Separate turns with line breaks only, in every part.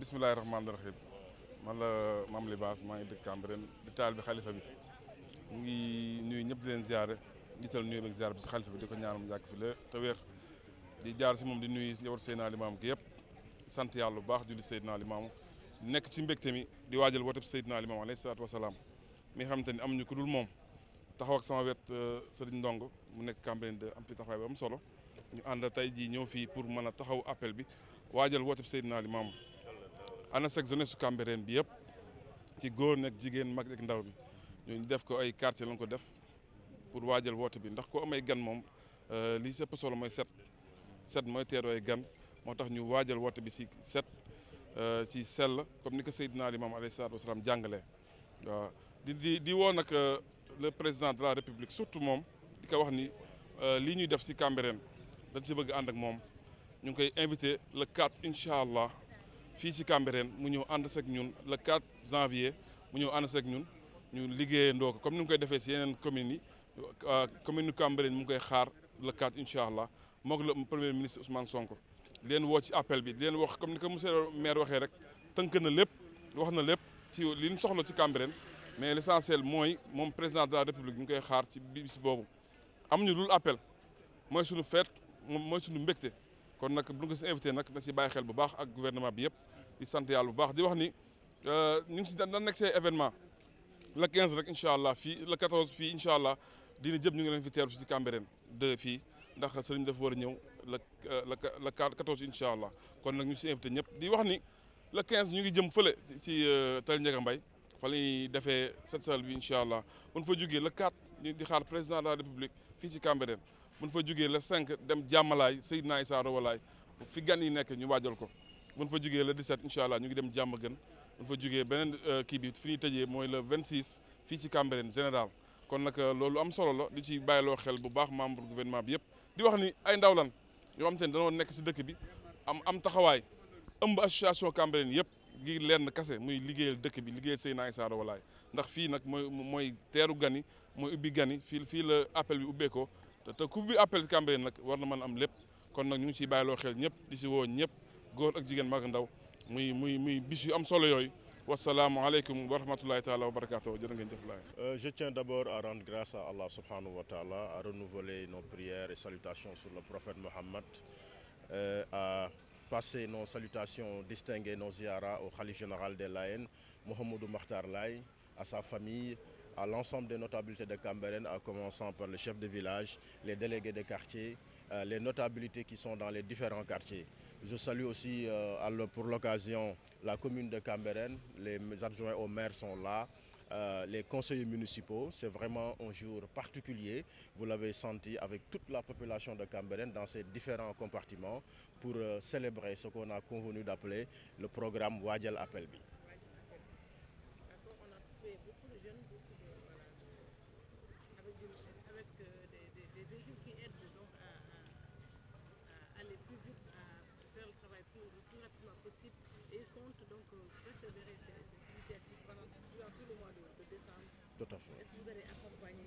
bismillahi rahmaani rahim man la Mame Libasse maa ngi dëkk Cambérène di taal bi xalifa bi mu ngi nuyu ñëpp di leen ziare jiital nuyu beeg ziare bi si xalifa bi di ko ñaanal mu yàgg fi la te wér di jaar si moom di nuyu njabootu Seydina Limaamu gi yëpp sant yàlla bu baax julli Seydina Limaamu nekk ci mbégte mi di waajal wooteb Seydina Limaamu alayhi salaatu wasalaam mi nga xamante ni amuñu ku dul moom taxaw ak sama wet Serigne Ndong mu nekk Cambérène de am fi taxawaay bu am solo ñu ànd tey jii ñëw fii pour mën a taxaw appel bi waajal wooteb Seydina Limaamu ana sek jeunesse su Cambérène bi yëpp ci góor nekk jigéen mag ak ndaw bi ñu def ko ay quartier lañ ko def pour waajal woote bi ndax ko amay gan moom li sëpp solo mooy set mooy teeroo ay gan moo tax ñu waajal woote bi si set ci sell comme ni ko Seydina Limaamu alayhi salaatu wasalaam jàngalee waaw di woo nag le président de la république surtout moom di ko wax ni lii ñuy def si Cambérène dañ si bëgg ànd ak moom ñu ngi koy invité le 4 incha allah fii ci Cambérène mu ñëw ànd seeg ñun le 4 janvier mu ñëw ànd seeg ñun ñu liggéeyandoo ko comme ni mu koy defee si yeneen communes yi commune Cambérène mu ngi koy xaar le 4 incha allah moog le premier ministre Ousmane Sonko leen woo ci appel bi leen wax comme ni ko monsieur le maire waxee rek tënk na lépp wax na lépp ci li ñu soxla ci Cambérène mais l' essentiel mooy moom président de la république ñu ngi koy xaar ci bis boobu amuñu dul appel mooy suñu fête mooy suñu mbégte kon nag bu ñu ko si invité nag na si bàyyi xel bu baax ak gouvernement bi yëpp di sant yàlla bu baax di wax ni ñu ngi si daan nekk see événement le 15 rek incha allah fii le 14 fii incha allah dina jëm ñu ngi leen fi teeru si Cambérène de fii ndax sëriñ dafa war a ñëw le 14 incha allah kon nag ñu si invité ñëpp di wax ni le 15 ñu ngi jëm fële ci Tali Ndiaga Mbaye fa la ñuy defee set sal bi incha allah bu ñu fa jugee le 4 ñu di xaar président de la république fii ci Cambérène bu ñu fa jugee le 5 dem jàmmalaay Seydina Issa Rouhou Laye fi gan yi nekk ñu waajal ko bu ñu fa jugee le 17 incha allah ñu ngi dem jàmm gën bu ñu fa jugee beneen kii bi fi ñuy tëjee mooy le 26 fii ci Cambérène général kon nag loolu am solo la di ci bàyyiloo xel bu baax membre gouvernement bi yëpp di wax ni ay ndaw lan yoo xam te ne dañoo nekk si dëkk bi am taxawaay ëmb association Cambérène yëpp gi lenn kase muy liggéeyal dëkk bi liggéeyal Seydina Issa Rouhou Laye ndax fii nag mooy teeru gan yi mooy ubbi gan yi fii la appel bi ubbeekoo te ku bi appel Cambérène nag war na mën am lépp kon nag ñu ngi ciy bàyyiloo xel ñëpp di si woo ñëpp góor ak jigéen mag ndaw muy bis yu am solo yooyu wasalaamualeykum wa rahmatullahi taala wa barakatuh jërë ngeen jëf laay.
Je tiens d'abord à rendre grâce à Allah subhanahu wa ta'ala, à renouveler nos prières et salutations sur le prophète Mohammed, à passer nos salutations distinguées, nos ziyaras au khalife général des Layènes, Mouhamadou Makhtar Laye, à sa famille, à l'ensemble des notabilités de Cambérène, en commençant par le chef de village, les délégués de quartier, les notabilités qui sont dans les différents quartiers. Je salue aussi pour l'occasion la commune de Cambérène, les adjoints au maire sont là, les conseillers municipaux. C'est vraiment un jour particulier, vous l'avez senti avec toute la population de Cambérène dans ces différents compartiments pour célébrer ce qu'on a convenu d'appeler le programme Wadjal Appel Bi. Tout à fait. Est-ce que vous allez accompagner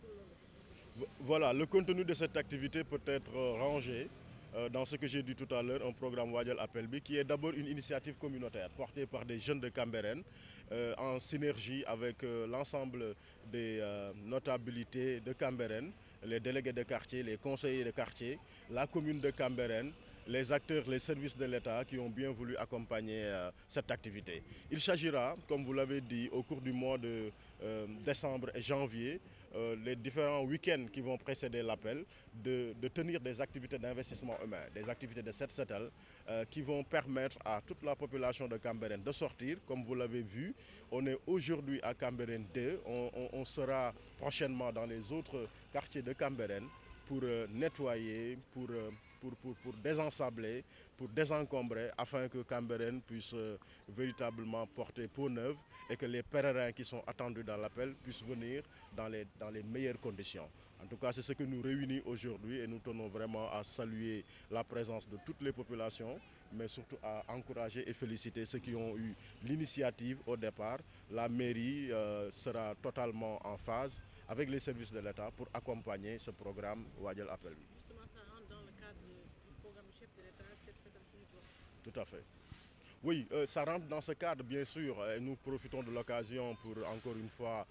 tout le long de cette processus? Voilà, le contenu de cette activité peut être rangé dans ce que j'ai dit tout à l'heure, un programme Wadjal Appel Bi, qui est d'abord une initiative communautaire portée par des jeunes de Cambérène en synergie avec l'ensemble des notabilités de Cambérène, les délégués de quartier, les conseillers de quartier, la commune de Cambérène, les acteurs, les services de l'État qui ont bien voulu accompagner cette activité. Il s'agira, comme vous l'avez dit, au cours du mois de décembre et janvier, les différents week-ends qui vont précéder l'appel, de tenir des activités d'investissement humain, des activités de set-setal qui vont permettre à toute la population de Cambérène de sortir. Comme vous l'avez vu, on est aujourd'hui à Cambérène 2, on sera prochainement dans les autres quartiers de Cambérène pour nettoyer, pour désensabler, pour désencombrer, afin que Cambérène puisse véritablement porter peau neuve et que les pèlerins qui sont attendus dans l'appel puissent venir dans les meilleures conditions. En tout cas, c'est ce que nous réunit aujourd'hui et nous tenons vraiment à saluer la présence de toutes les populations, mais surtout à encourager et féliciter ceux qui ont eu l'initiative au départ. La mairie sera totalement en phase avec les services de l'État pour accompagner ce programme Wadjal Appel Bi.
Justement, ça rentre dans le cadre du programme chef de l'État,
Tout à fait. Oui, ça rentre dans ce cadre, bien sûr. Nous profitons de l'occasion pour, encore une fois,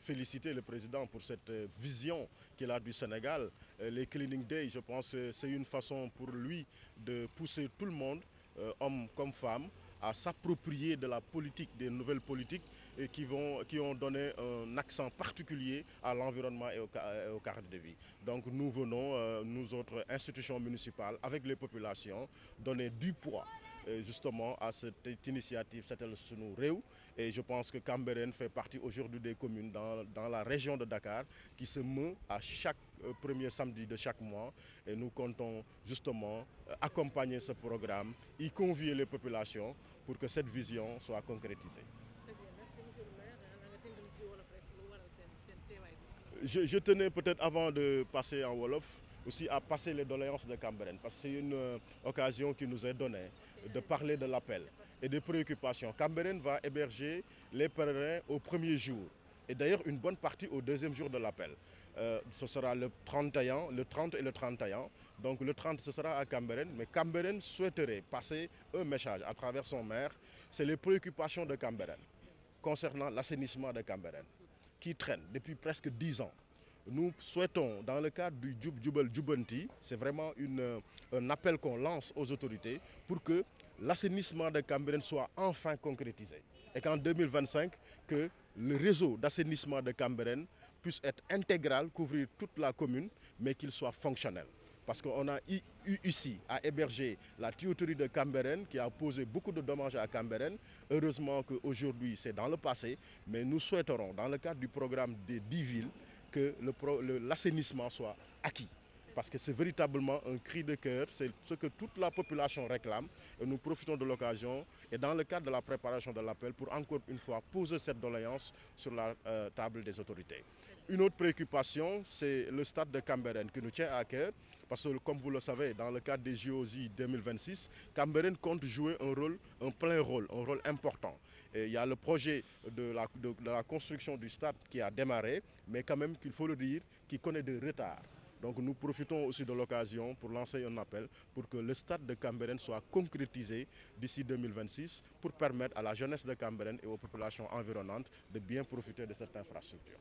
féliciter le président pour cette vision qu'il a du Sénégal. Les Cleaning Day, je pense que c'est une façon pour lui de pousser tout le monde, hommes comme femmes, à s'approprier de la politique, des nouvelles politiques et qui ont donné un accent particulier à l'environnement et au cadre de vie. Donc nous venons, nous autres institutions municipales, avec les populations, donner du poids justement à cette initiative Setal Sunu Réew. Et je pense que Cambérène fait partie aujourd'hui des communes dans la région de Dakar qui se meut à chaque premier samedi de chaque mois. Et nous comptons justement accompagner ce programme, y convier les populations pour que cette vision soit concrétisée. Je tenais peut-être avant de passer en Wolof aussi à passer les doléances de Cambérène parce que c'est une occasion qui nous est donnée de parler de l'appel et des préoccupations. Cambérène va héberger les pèlerins au premier jour et d'ailleurs une bonne partie au deuxième jour de l'appel. Ce sera le 30 et le 31. Donc le 30 ce sera à Cambérène, mais Cambérène souhaiterait passer un message à travers son maire. C'est les préoccupations de Cambérène concernant l'assainissement de Cambérène qui traîne depuis presque 10 ans. Nous souhaitons, dans le cadre du Jubal Jubanti, c'est vraiment un appel qu'on lance aux autorités pour que l'assainissement de Cambérène soit enfin concrétisé. Et qu'en 2025, que le réseau d'assainissement de Cambérène puisse être intégral, couvrir toute la commune, mais qu'il soit fonctionnel. Parce qu'on a eu ici à héberger la tuyauterie de Cambérène qui a posé beaucoup de dommages à Cambérène. Heureusement qu'aujourd'hui c'est dans le passé, mais nous souhaiterons dans le cadre du programme des 10 villes que l'assainissement soit acquis. Parce que c'est véritablement un cri de cœur, c'est ce que toute la population réclame et nous profitons de l'occasion et dans le cadre de la préparation de l'appel pour encore une fois poser cette doléance sur la table des autorités. Une autre préoccupation, c'est le stade de Cambérène qui nous tient à cœur parce que comme vous le savez, dans le cadre des JOJ 2026, Cambérène compte jouer un plein rôle, un rôle important. Et il y a le projet de la construction du stade qui a démarré, mais quand même qu'il faut le dire, qui connaît des retards. Donc nous profitons aussi de l'occasion pour lancer un appel pour que le stade de Cambérène soit concrétisé d'ici 2026 pour permettre à la jeunesse de Cambérène et aux populations environnantes de bien profiter de cette infrastructure.